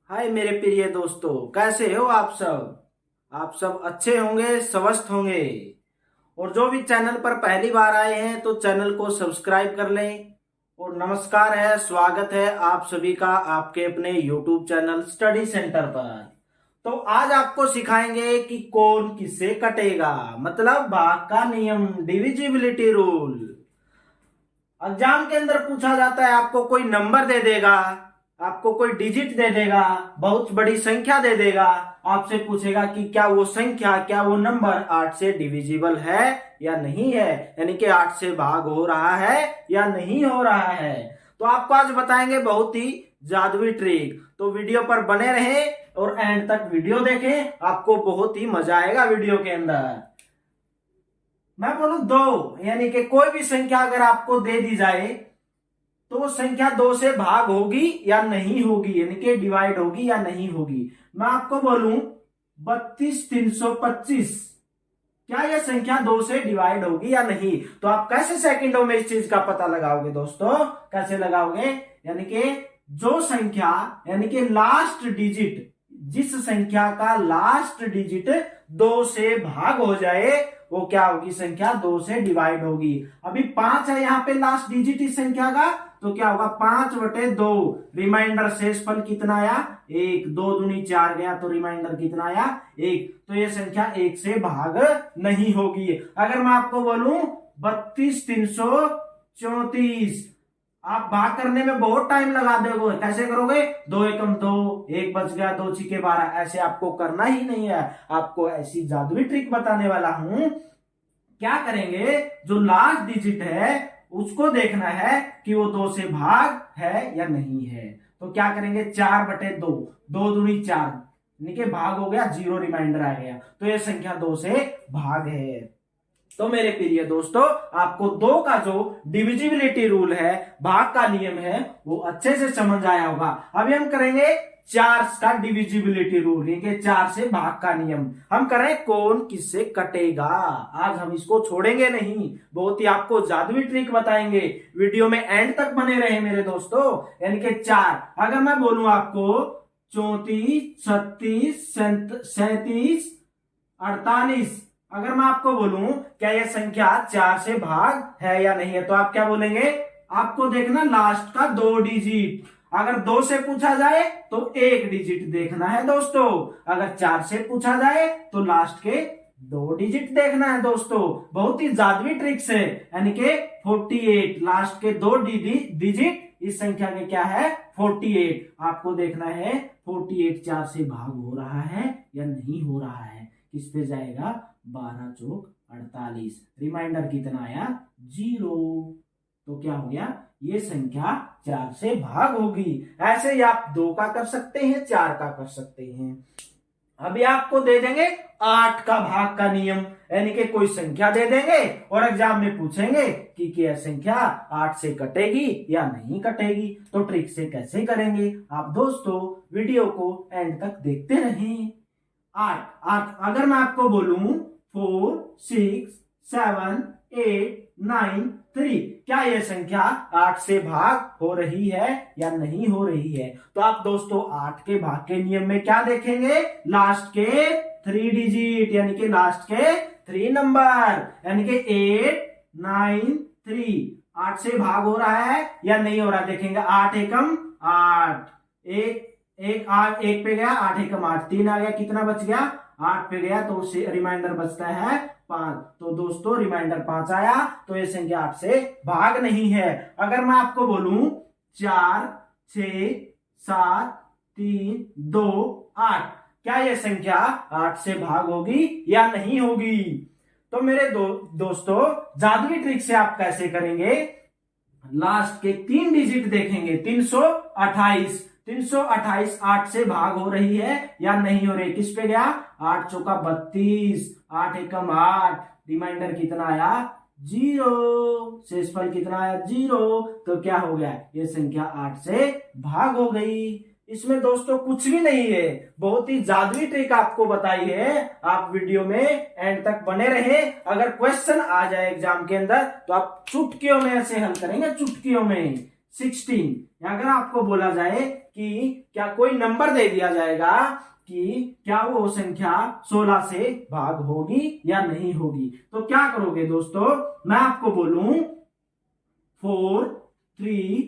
हाय मेरे प्रिय दोस्तों, कैसे हो आप सब। आप सब अच्छे होंगे, स्वस्थ होंगे। और जो भी चैनल पर पहली बार आए हैं तो चैनल को सब्सक्राइब कर लें। और नमस्कार है, स्वागत है आप सभी का आपके अपने यूट्यूब चैनल स्टडी सेंटर पर। तो आज आपको सिखाएंगे कि कौन किससे कटेगा, मतलब भाग का नियम, डिविजिबिलिटी रूल। एग्जाम के अंदर पूछा जाता है, आपको कोई नंबर दे देगा, आपको कोई डिजिट दे देगा, बहुत बड़ी संख्या दे देगा, आपसे पूछेगा कि क्या वो संख्या, क्या वो नंबर 8 से डिविजिबल है या नहीं है, यानी कि 8 से भाग हो रहा है या नहीं हो रहा है। तो आपको आज बताएंगे बहुत ही जादुई ट्रिक। तो वीडियो पर बने रहें और एंड तक वीडियो देखें, आपको बहुत ही मजा आएगा वीडियो के अंदर। मैं बोलूं दो, यानी कि कोई भी संख्या अगर आपको दे दी जाए तो वो संख्या 2 से भाग होगी या नहीं होगी, यानी कि डिवाइड होगी या नहीं होगी। मैं आपको बोलूं 32,325, क्या यह संख्या 2 से डिवाइड होगी या नहीं। तो आप कैसे सेकंडों में इस चीज का पता लगाओगे दोस्तों, कैसे लगाओगे, यानी कि जो संख्या, यानी कि लास्ट डिजिट, जिस संख्या का लास्ट डिजिट 2 से भाग हो जाए वो क्या होगी, संख्या 2 से डिवाइड होगी। अभी 5 है यहाँ पे लास्ट डिजिट इस संख्या का, तो क्या होगा 5/2, रिमाइंडर शेषफल कितना आया 1, 2 दूनी 4 गया तो रिमाइंडर कितना आया 1। तो ये संख्या 1 से भाग नहीं होगी। अगर मैं आपको बोलूं 32,334, आप भाग करने में बहुत टाइम लगा दोगे। कैसे करोगे, 2 एकम 2, 1 बच गया, 2 छिके 12, ऐसे आपको करना ही नहीं है। आपको ऐसी जादुई ट्रिक बताने वाला हूं। क्या करेंगे, जो लास्ट डिजिट है उसको देखना है कि वो 2 से भाग है या नहीं है। तो क्या करेंगे, 4/2, 2 दूनी 4, यानी कि भाग हो गया, 0 रिमाइंडर आ गया, तो ये संख्या 2 से भाग है। तो मेरे प्रिय दोस्तों, आपको 2 का जो डिविजिबिलिटी रूल है, भाग का नियम है, वो अच्छे से समझ आया होगा। अभी हम करेंगे 4 का डिविजिबिलिटी रूल, ये 4 से भाग का नियम। हम करें कौन किससे कटेगा। आज हम इसको छोड़ेंगे नहीं, बहुत ही आपको जादुई ट्रिक बताएंगे। वीडियो में एंड तक बने रहे मेरे दोस्तों। यानी कि 4, अगर मैं बोलूं आपको 34, 36, 37, 48, अगर मैं आपको बोलूं क्या यह संख्या 4 से भाग है या नहीं है, तो आप क्या बोलेंगे, आपको देखना लास्ट का 2 डिजिट। अगर 2 से पूछा जाए तो 1 डिजिट देखना है दोस्तों, अगर 4 से पूछा जाए तो लास्ट के 2 डिजिट देखना है दोस्तों। बहुत ही जादुई ट्रिक्स है, यानी कि 48, लास्ट के 2 डिजिट इस संख्या के क्या है 48। आपको देखना है 48 4 से भाग हो रहा है या नहीं हो रहा है। किस पे जाएगा, 12 चौक 48, रिमाइंडर कितना आया 0। तो क्या हो गया, ये संख्या 4 से भाग होगी। ऐसे ही आप 2 का कर सकते हैं, 4 का कर सकते हैं। अभी आपको दे देंगे 8 का भाग का नियम, यानी कि कोई संख्या दे देंगे और एग्जाम में पूछेंगे कि क्या संख्या 8 से कटेगी या नहीं कटेगी। तो ट्रिक से कैसे करेंगे, आप दोस्तों वीडियो को एंड तक देखते रहें। 8 अगर मैं आपको बोलूं 4, 6, 7, 8, 9, 3, क्या यह संख्या 8 से भाग हो रही है या नहीं हो रही है। तो आप दोस्तों 8 के भाग के नियम में क्या देखेंगे, लास्ट के 3 डिजिट, यानी कि लास्ट के 3 नंबर, यानी कि 8, 9, 3, 8 से भाग हो रहा है या नहीं हो रहा, देखेंगे 8 एकम 8, एक 8 1 पे गया, 8 एकम 8, 3 आ गया, कितना बच गया 8 पे गया, तो रिमाइंडर बचता है 5। तो दोस्तों रिमाइंडर 5 आया, तो ये संख्या 8 से भाग नहीं है। अगर मैं आपको बोलूं 4, 6, 7, 3, 2, 8, क्या ये संख्या 8 से भाग होगी या नहीं होगी। तो मेरे दोस्तों जादुई ट्रिक से आप कैसे करेंगे, लास्ट के 3 डिजिट देखेंगे, 328, 328 8 से भाग हो रही है या नहीं हो रही। किस पे गया, 8 चौका 32, 8 एकम 8, रिमाइंडर कितना आया 0, शेषफल कितना आया 0। तो क्या हो गया, ये संख्या 8 से भाग हो गई। इसमें दोस्तों कुछ भी नहीं है, बहुत ही जादुई ट्रिक आपको बताई है। आप वीडियो में एंड तक बने रहे। अगर क्वेश्चन आ जाए एग्जाम के अंदर तो आप चुटकियों में ऐसे हल करेंगे, चुटकियों में। 16। अगर आपको बोला जाए कि क्या कोई नंबर दे दिया जाएगा कि क्या वो संख्या 16 से भाग होगी या नहीं होगी, तो क्या करोगे दोस्तों? मैं आपको बोलूं 4 3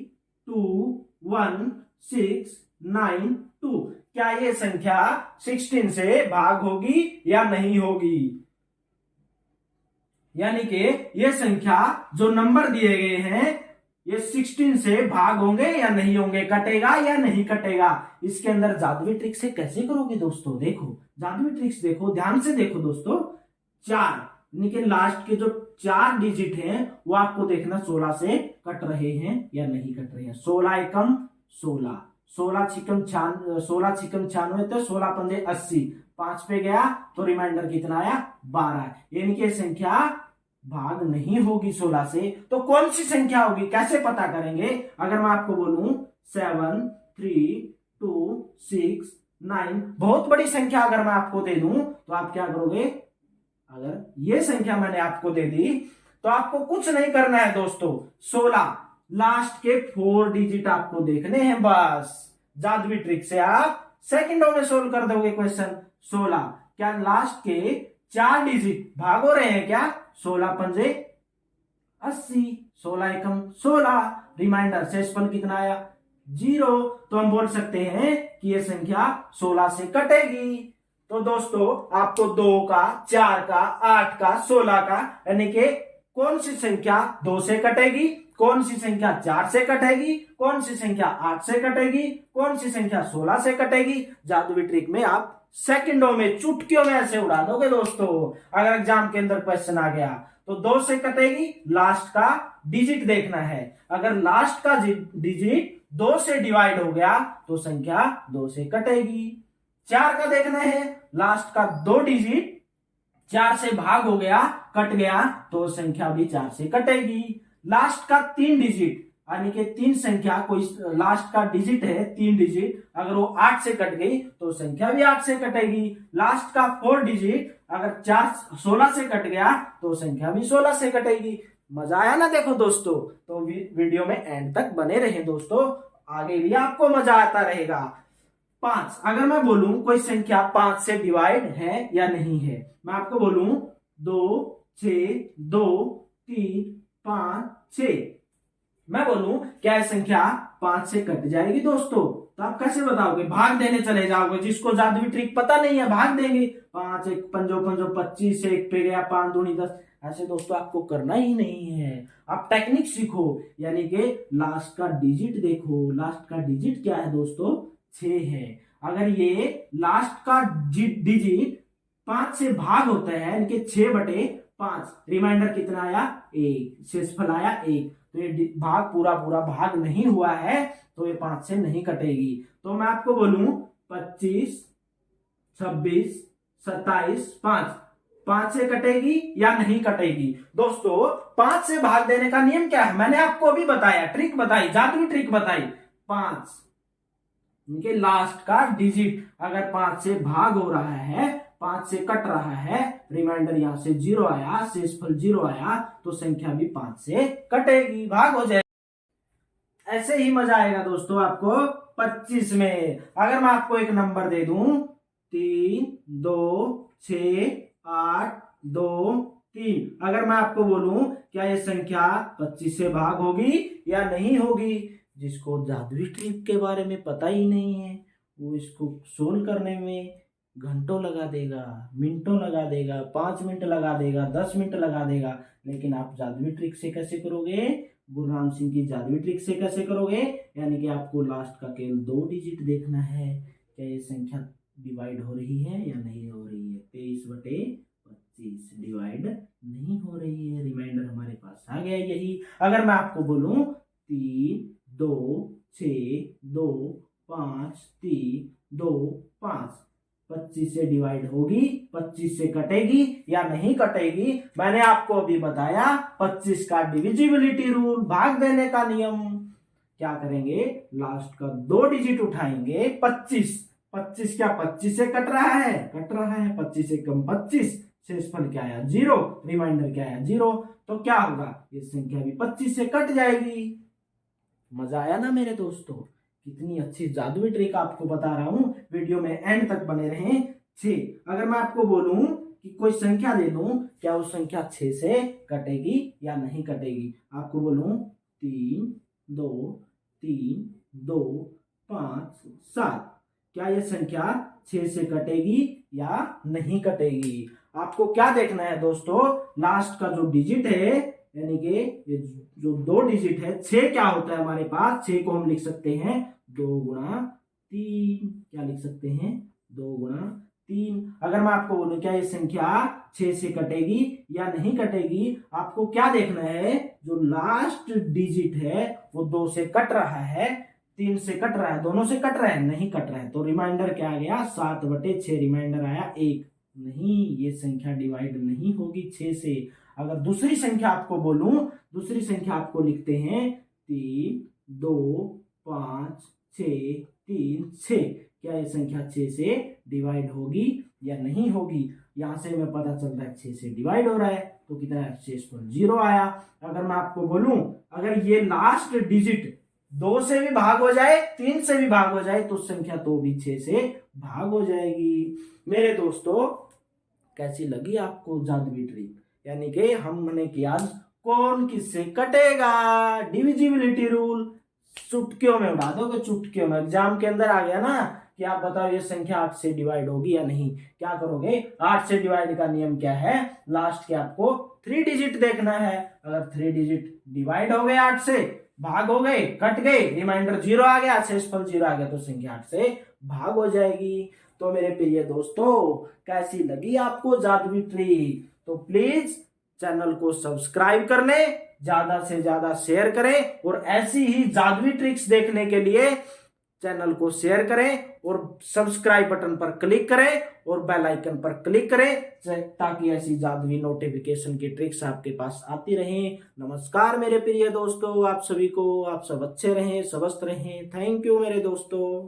2 1 6 9 2, क्या ये संख्या 16 से भाग होगी या नहीं होगी? यानी कि ये संख्या जो नंबर दिए गए हैं ये 16 से भाग होंगे या नहीं होंगे, कटेगा या नहीं कटेगा? इसके अंदर जादुई ट्रिक से कैसे करोगे दोस्तों? देखो जादुई ट्रिक्स देखो, ध्यान से देखो दोस्तों। 4 यानी कि लास्ट के जो 4 डिजिट हैं वो आपको देखना 16 से कट रहे हैं या नहीं कट रहे हैं। 16 एकम 16, 16 छिकम 96 तो 16 पंजे 80, 5 पे गया तो रिमाइंडर कितना आया? 12। यानी कि संख्या भाग नहीं होगी 16 से। तो कौन सी संख्या होगी, कैसे पता करेंगे? अगर मैं आपको बोलूं 7 3 2 6 9, बहुत बड़ी संख्या अगर मैं आपको दे दूं तो आप क्या करोगे? अगर ये संख्या मैंने आपको दे दी तो आपको कुछ नहीं करना है दोस्तों। 16 लास्ट के 4 डिजिट आपको देखने हैं, बस जादुई ट्रिक से आप सेकंडों में सोल्व कर दोगे क्वेश्चन। 16 क्या लास्ट के 4 डिजिट भाग हो रहे हैं क्या? 16 पंजे 80, 16 एकम 16, रिमाइंडर शेषफल कितना आया? 0। तो हम बोल सकते हैं कि यह संख्या 16 से कटेगी। तो दोस्तों आपको 2 का, 4 का, 8 का, 16 का, यानी कि कौन सी संख्या 2 से कटेगी, कौन सी संख्या 4 से कटेगी, कौन सी संख्या 8 से कटेगी, कौन सी संख्या 16 से कटेगी, जादुई ट्रिक में आप सेकंडों में, चुटकियों में ऐसे उड़ा दोगे दोस्तों। अगर एग्जाम के अंदर क्वेश्चन आ गया तो 2 से कटेगी, लास्ट का डिजिट देखना है। अगर लास्ट का डिजिट 2 से डिवाइड हो गया तो संख्या 2 से कटेगी। 4 का देखना है, लास्ट का 2 डिजिट 4 से भाग हो गया, कट गया तो संख्या भी 4 से कटेगी। लास्ट का 3 डिजिट यानी कि 3 संख्या, कोई लास्ट का डिजिट है 3 डिजिट, अगर वो 8 से कट गई तो संख्या भी 8 से कटेगी। लास्ट का 4 डिजिट अगर 16 से कट गया तो संख्या भी 16 से कटेगी। मजा आया ना? देखो दोस्तों, तो वीडियो में एंड तक बने रहे दोस्तों, आगे भी आपको मजा आता रहेगा। 5 अगर मैं बोलूं कोई संख्या 5 से डिवाइड है या नहीं है, मैं आपको बोलूं 2 6 2 3 5 6, मैं बोलूं क्या यह संख्या 5 से कट जाएगी दोस्तों? तो आप कैसे बताओगे? भाग देने चले जाओगे, जिसको जादुई ट्रिक पता नहीं है भाग देंगे। 5 1 पंजो पंजो 25, 1 पे गया 5 दूनी 10, ऐसे दोस्तों आपको करना ही नहीं है। आप टेक्निक सीखो, यानी कि लास्ट का डिजिट देखो। लास्ट का डिजिट क्या है दोस्तों? 6 है। अगर ये लास्ट का डिजिट 5 से भाग होता है, यानी कि 6/5, रिमाइंडर कितना आया? 1, शेषफल आया 1, तो ये भाग पूरा भाग नहीं हुआ है तो ये 5 से नहीं कटेगी। तो मैं आपको बोलूं 25 26 27 5 से कटेगी या नहीं कटेगी? दोस्तों 5 से भाग देने का नियम क्या है मैंने आपको अभी बताया, ट्रिक बताई, जादुई ट्रिक बताई। 5 इनके लास्ट का डिजिट अगर 5 से भाग हो रहा है, 5 से कट रहा है, रिमाइंडर यहां से 0 आया, शेषफल 0 आया, तो संख्या भी 5 से कटेगी, भाग हो जाएगी। ऐसे ही मजा आएगा दोस्तों आपको 25 में। अगर मैं आपको एक नंबर दे दूं 3 2 6 8 2 3, अगर मैं आपको बोलूं क्या ये संख्या 25 से भाग होगी या नहीं होगी? जिसको जादुई ट्रिक के बारे में पता ही नहीं है वो इसको सोल्व करने में घंटों लगा देगा, मिनटों लगा देगा, 5 मिनट लगा देगा, 10 मिनट लगा देगा। लेकिन आप जादुई ट्रिक से कैसे करोगे? गुरु राम सिंह की जादुई ट्रिक से कैसे करोगे? यानी कि आपको लास्ट का केवल 2 डिजिट देखना है, क्या ये संख्या डिवाइड हो रही है या नहीं हो रही है। 23/25 डिवाइड नहीं हो रही है, रिमाइंडर हमारे पास आ गया यही। अगर मैं आपको बोलूं 3 2 6 2 5 3 2 5, 25 से डिवाइड होगी, 25 से कटेगी या नहीं कटेगी? मैंने आपको अभी बताया 25 का डिविजिबिलिटी रूल, भाग देने का नियम। क्या करेंगे? लास्ट का 2 डिजिट उठाएंगे, 25 क्या 25 से कट रहा है? कट रहा है। 25 से कम 25, शेषफल क्या आया? 0, रिमाइंडर क्या आया? 0, तो क्या होगा? ये संख्या भी 25 से कट जाएगी। मजा आया ना मेरे दोस्तों? कितनी अच्छी जादुई ट्रिक आपको बता रहा हूं, वीडियो में एंड तक बने रहें। 6, अगर मैं आपको बोलूं कि कोई संख्या दे दूं, क्या वो संख्या 6 से कटेगी या नहीं कटेगी? आपको बोलूं 3 2 3 2 5 7, क्या ये संख्या 6 से कटेगी या नहीं कटेगी? आपको क्या देखना है दोस्तों? लास्ट का जो डिजिट है, यानी कि ये जो 2 डिजिट है, 6 क्या होता है हमारे पास? 6 को हम लिख सकते हैं 2 गुणा 3। क्या लिख सकते हैं? 2 गुणा 3। अगर मैं आपको बोलूं क्या ये संख्या 6 से कटेगी या नहीं कटेगी, आपको क्या देखना है? जो लास्ट डिजिट है वो 2 से कट रहा है, 3 से कट रहा है, दोनों से कट रहा है? नहीं कट रहा है, तो रिमाइंडर क्या आ गया? 7/6 रिमाइंडर आया 1। नहीं, ये संख्या डिवाइड नहीं होगी 6 से। अगर दूसरी संख्या आपको बोलूं, दूसरी संख्या आपको लिखते हैं 3 2 5 6 3 6, क्या ये संख्या 6 से डिवाइड होगी या नहीं होगी? यहां से हमें पता चल रहा है 6 से डिवाइड हो रहा है, तो कितना है? 6.0 आया। अगर मैं आपको बोलूं, अगर ये लास्ट डिजिट 2 से भी भाग हो जाए, 3 से भी भाग हो जाए, तो संख्या तो भी 6 से भाग हो जाएगी। मेरे दोस्तों, कैसी लगी आपको जादुई ट्रिक? यानी कि हमने किया कौन किससे कटेगा, डिविजिबिलिटी रूल। चुटकियों में उड़ा दोगे, चुटकियों में। एग्जाम के अंदर आ गया ना कि आप बताओ ये संख्या 8 से डिवाइड होगी या नहीं, क्या करोगे? 8 से डिवाइड का नियम क्या है? लास्ट के आपको 3 डिजिट देखना है। अगर 3 डिजिट डिवाइड हो गए 8 से, भाग हो गए, कट गए, रिमाइंडर 0 आ गया, 6.0 आ गया, तो संख्या 8 से भाग हो जाएगी। तो मेरे प्रिय दोस्तों, कैसी लगी आपको जादुई ट्रिक? तो प्लीज चैनल को सब्सक्राइब कर लें, ज्यादा से ज्यादा शेयर करें, और ऐसी ही जादुई ट्रिक्स देखने के लिए चैनल को शेयर करें और सब्सक्राइब बटन पर क्लिक करें और बेल आइकन पर क्लिक करें, ताकि ऐसी जादुई नोटिफिकेशन की ट्रिक्स आपके पास आती रहें। नमस्कार मेरे प्रिय दोस्तों, आप सभी को, आप सब अच्छे रहें, स्वस्थ रहें। थैंक यू मेरे दोस्तों।